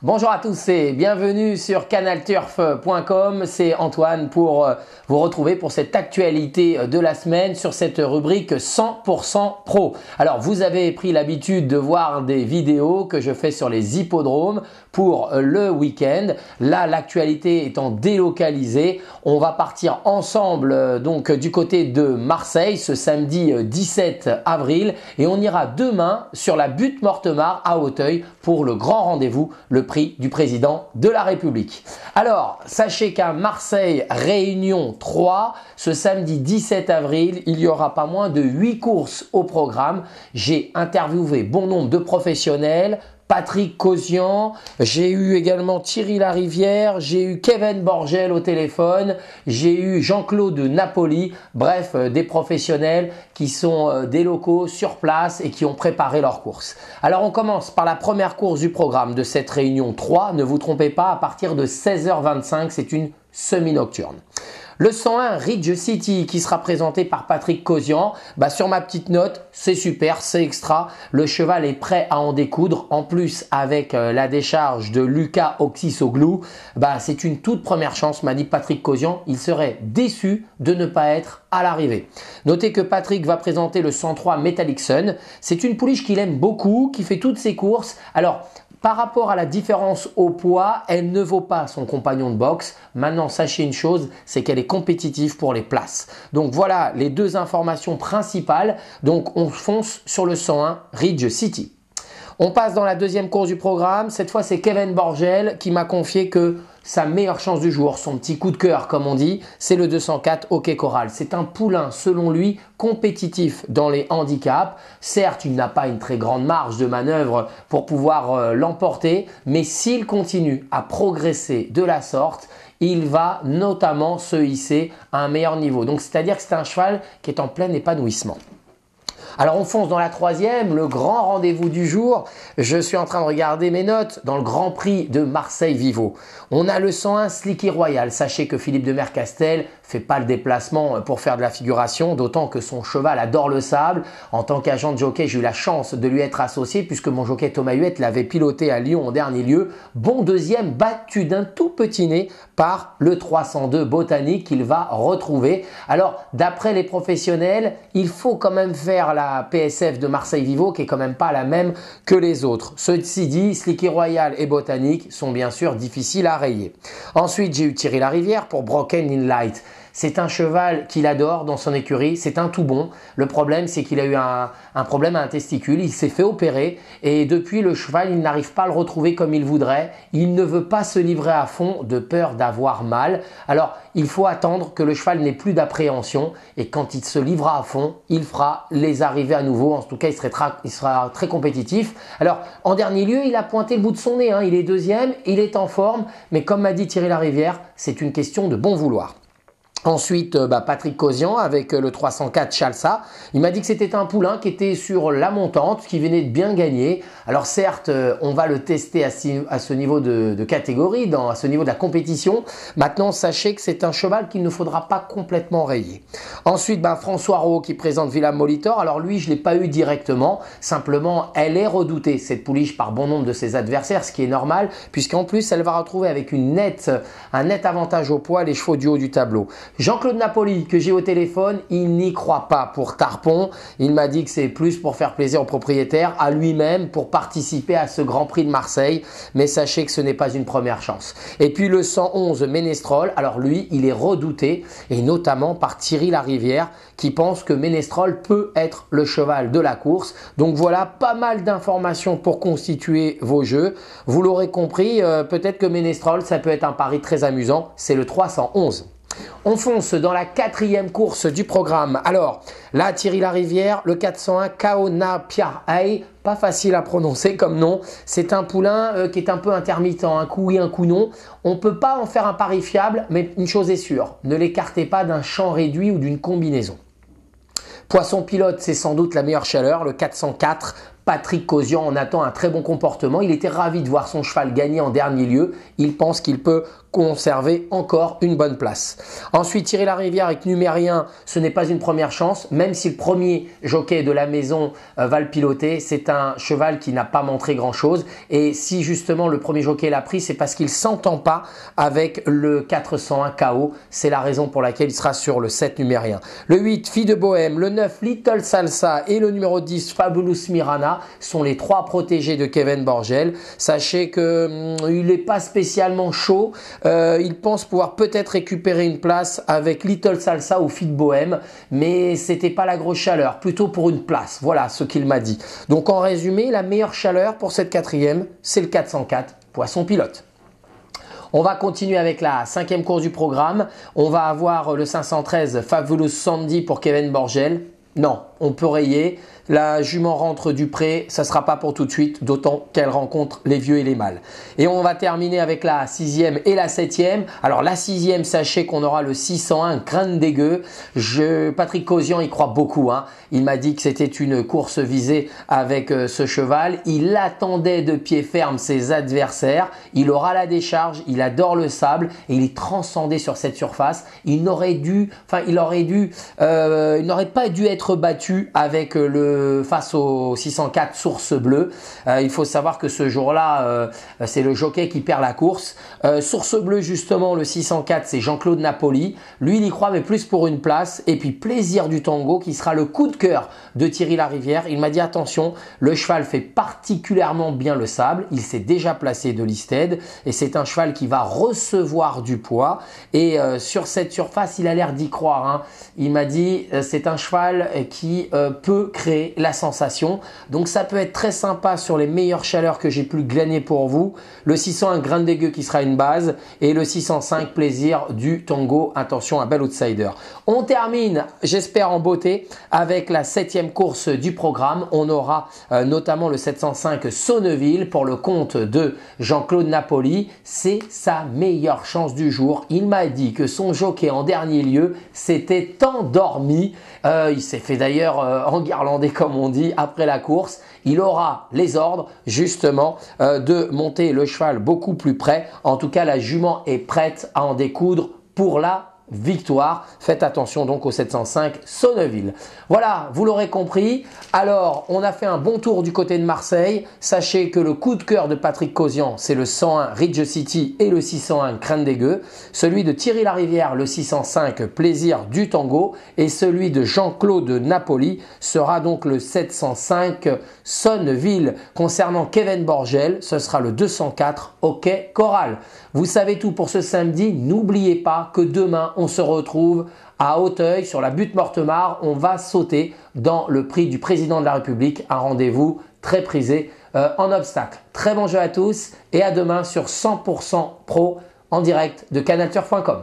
Bonjour à tous et bienvenue sur canalturf.com. C'est Antoine pour vous retrouver pour cette actualité de la semaine sur cette rubrique 100% pro. Alors vous avez pris l'habitude de voir des vidéos que je fais sur les hippodromes pour le week-end. Là, l'actualité étant délocalisée, on va partir ensemble donc du côté de Marseille ce samedi 17 avril et on ira demain sur la butte Mortemart à Auteuil pour le grand rendez-vous, le prix du président de la République. Alors, sachez qu'à Marseille Réunion 3, ce samedi 17 avril, il y aura pas moins de 8 courses au programme. J'ai interviewé bon nombre de professionnels, Patrick Causian, j'ai eu également Thierry Larivière, j'ai eu Kevin Borgel au téléphone, j'ai eu Jean-Claude Napoli, bref, des professionnels qui sont des locaux sur place et qui ont préparé leurs courses. Alors on commence par la première course du programme de cette réunion 3, ne vous trompez pas, à partir de 16h25, c'est une semi-nocturne. Le 101 Ridge City qui sera présenté par Patrick Causian, sur ma petite note, c'est super, c'est extra. Le cheval est prêt à en découdre. En plus, avec la décharge de Lucas Oxysoglou, c'est une toute première chance, m'a dit Patrick Causian. Il serait déçu de ne pas être à l'arrivée. Notez que Patrick va présenter le 103 Metallic Sun. C'est une pouliche qu'il aime beaucoup, qui fait toutes ses courses. Alors, par rapport à la différence au poids, elle ne vaut pas son compagnon de boxe. Maintenant, sachez une chose, c'est qu'elle est compétitive pour les places. Donc voilà les deux informations principales. Donc on fonce sur le 101 Ridge City. On passe dans la deuxième course du programme. Cette fois, c'est Kevin Borgel qui m'a confié que sa meilleure chance du jour, son petit coup de cœur comme on dit, c'est le 204 Hockey Coral. C'est un poulain selon lui compétitif dans les handicaps. Certes, il n'a pas une très grande marge de manœuvre pour pouvoir l'emporter, mais s'il continue à progresser de la sorte, il va notamment se hisser à un meilleur niveau. Donc c'est-à-dire que c'est un cheval qui est en plein épanouissement. Alors on fonce dans la troisième, le grand rendez-vous du jour. Je suis en train de regarder mes notes dans le Grand Prix de Marseille-Vivo. On a le 101 Slicky Royal. Sachez que Philippe de Mercastel fait pas le déplacement pour faire de la figuration, d'autant que son cheval adore le sable. En tant qu'agent de jockey, j'ai eu la chance de lui être associé puisque mon jockey Thomas Huette l'avait piloté à Lyon en dernier lieu. Bon deuxième, battu d'un tout petit nez par le 302 Botanique qu'il va retrouver. Alors d'après les professionnels, il faut quand même faire la PSF de Marseille-Vivo qui est quand même pas la même que les autres. Ceci dit, Slicky Royal et Botanique sont bien sûr difficiles à rayer. Ensuite, j'ai eu Thierry Larivière pour Broken in Light. C'est un cheval qu'il adore dans son écurie, c'est un tout bon. Le problème, c'est qu'il a eu un problème à un testicule, il s'est fait opérer et depuis le cheval, il n'arrive pas à le retrouver comme il voudrait. Il ne veut pas se livrer à fond de peur d'avoir mal. Alors, il faut attendre que le cheval n'ait plus d'appréhension et quand il se livrera à fond, il fera les arrivées à nouveau. En tout cas, il sera très compétitif. Alors, en dernier lieu, il a pointé le bout de son nez. Il est deuxième, il est en forme, mais comme m'a dit Thierry Larivière, c'est une question de bon vouloir. Ensuite, Patrick Causian avec le 304 Chalsa. Il m'a dit que c'était un poulain qui était sur la montante, qui venait de bien gagner. Alors certes, on va le tester à ce niveau de catégorie, à ce niveau de la compétition. Maintenant, sachez que c'est un cheval qu'il ne faudra pas complètement rayer. Ensuite, François Rowe qui présente Villa Molitor. Alors lui, je ne l'ai pas eu directement. Simplement, elle est redoutée, cette pouliche, par bon nombre de ses adversaires, ce qui est normal, puisqu'en plus, elle va retrouver avec un net avantage au poids les chevaux du haut du tableau. Jean-Claude Napoli, que j'ai au téléphone, il n'y croit pas pour Tarpon. Il m'a dit que c'est plus pour faire plaisir au propriétaire, à lui-même, pour participer à ce Grand Prix de Marseille. Mais sachez que ce n'est pas une première chance. Et puis le 111 Ménestrol, alors lui, il est redouté, et notamment par Thierry Larivière, qui pense que Ménestrol peut être le cheval de la course. Donc voilà, pas mal d'informations pour constituer vos jeux. Vous l'aurez compris, peut-être que Ménestrol, ça peut être un pari très amusant. C'est le 311. On fonce dans la quatrième course du programme. Alors là, Thierry Larivière, le 401 Kaona Piarei, pas facile à prononcer comme nom. C'est un poulain qui est un peu intermittent, un coup oui, un coup non. On ne peut pas en faire un pari fiable, mais une chose est sûre, ne l'écartez pas d'un champ réduit ou d'une combinaison. Poisson pilote, c'est sans doute la meilleure chaleur, le 404 Patrick Causian en attend un très bon comportement. Il était ravi de voir son cheval gagner en dernier lieu. Il pense qu'il peut conserver encore une bonne place. Ensuite, Thierry Larivière avec Numérien, ce n'est pas une première chance, même si le premier jockey de la maison va le piloter. C'est un cheval qui n'a pas montré grand-chose. Et si justement le premier jockey l'a pris, c'est parce qu'il ne s'entend pas avec le 401 KO. C'est la raison pour laquelle il sera sur le 7 Numérien. Le 8, Fille de Bohème, le 9, Little Salsa et le numéro 10, Fabulous Mirana sont les 3 protégés de Kevin Borgel. Sachez qu'il n'est pas spécialement chaud. Il pense pouvoir peut-être récupérer une place avec Little Salsa ou Fille de Bohème, mais c'était pas la grosse chaleur, plutôt pour une place. Voilà ce qu'il m'a dit. Donc en résumé, la meilleure chaleur pour cette 4e, c'est le 404 Poisson Pilote. On va continuer avec la 5e course du programme. On va avoir le 513 Fabulous Sandy pour Kevin Borgel. Non, on peut rayer. La jument rentre du pré, ça ne sera pas pour tout de suite, d'autant qu'elle rencontre les vieux et les mâles. Et on va terminer avec la 6e et la 7e. Alors la 6e, sachez qu'on aura le 601 Grain de Dégueu. Patrick Causian y croit beaucoup. Il m'a dit que c'était une course visée avec ce cheval. Il attendait de pied ferme ses adversaires. Il aura la décharge, il adore le sable et il est transcendé sur cette surface. Il n'aurait pas dû être battu avec face au 604 Source Bleue. Il faut savoir que ce jour-là, c'est le jockey qui perd la course. Source Bleue, justement, le 604, c'est Jean-Claude Napoli. Lui, il y croit, mais plus pour une place. Et puis Plaisir du Tango, qui sera le coup de cœur de Thierry Larivière. Il m'a dit attention, le cheval fait particulièrement bien le sable. Il s'est déjà placé de listed et c'est un cheval qui va recevoir du poids. Et sur cette surface, il a l'air d'y croire. Il m'a dit c'est un cheval qui peut créer la sensation. Donc ça peut être très sympa sur les meilleures chaleurs que j'ai pu glaner pour vous. Le 601 Grain de Dégueu qui sera une base et le 605 Plaisir du Tango. Attention, un bel outsider. On termine, j'espère en beauté, avec la 7e course du programme. On aura notamment le 705 Sonneville pour le compte de Jean-Claude Napoli. C'est sa meilleure chance du jour. Il m'a dit que son jockey en dernier lieu s'était endormi. Il s'est fait d'ailleurs enguirlander comme on dit après la course. Il aura les ordres justement de monter le cheval beaucoup plus près. En tout cas, la jument est prête à en découdre pour la victoire. Faites attention donc au 705 Sonneville. Voilà, vous l'aurez compris. Alors, on a fait un bon tour du côté de Marseille. Sachez que le coup de cœur de Patrick Causian, c'est le 101 Ridge City et le 601 Grain de Dégueu. Celui de Thierry Larivière, le 605 Plaisir du Tango. Et celui de Jean-Claude Napoli sera donc le 705 Sonneville. Concernant Kevin Borgel, ce sera le 204 Hockey Choral. Vous savez tout pour ce samedi. N'oubliez pas que demain, on se retrouve à Auteuil sur la butte Mortemart. On va sauter dans le prix du président de la République, un rendez-vous très prisé en obstacle. Très bon jeu à tous et à demain sur 100% Pro en direct de canalturf.com.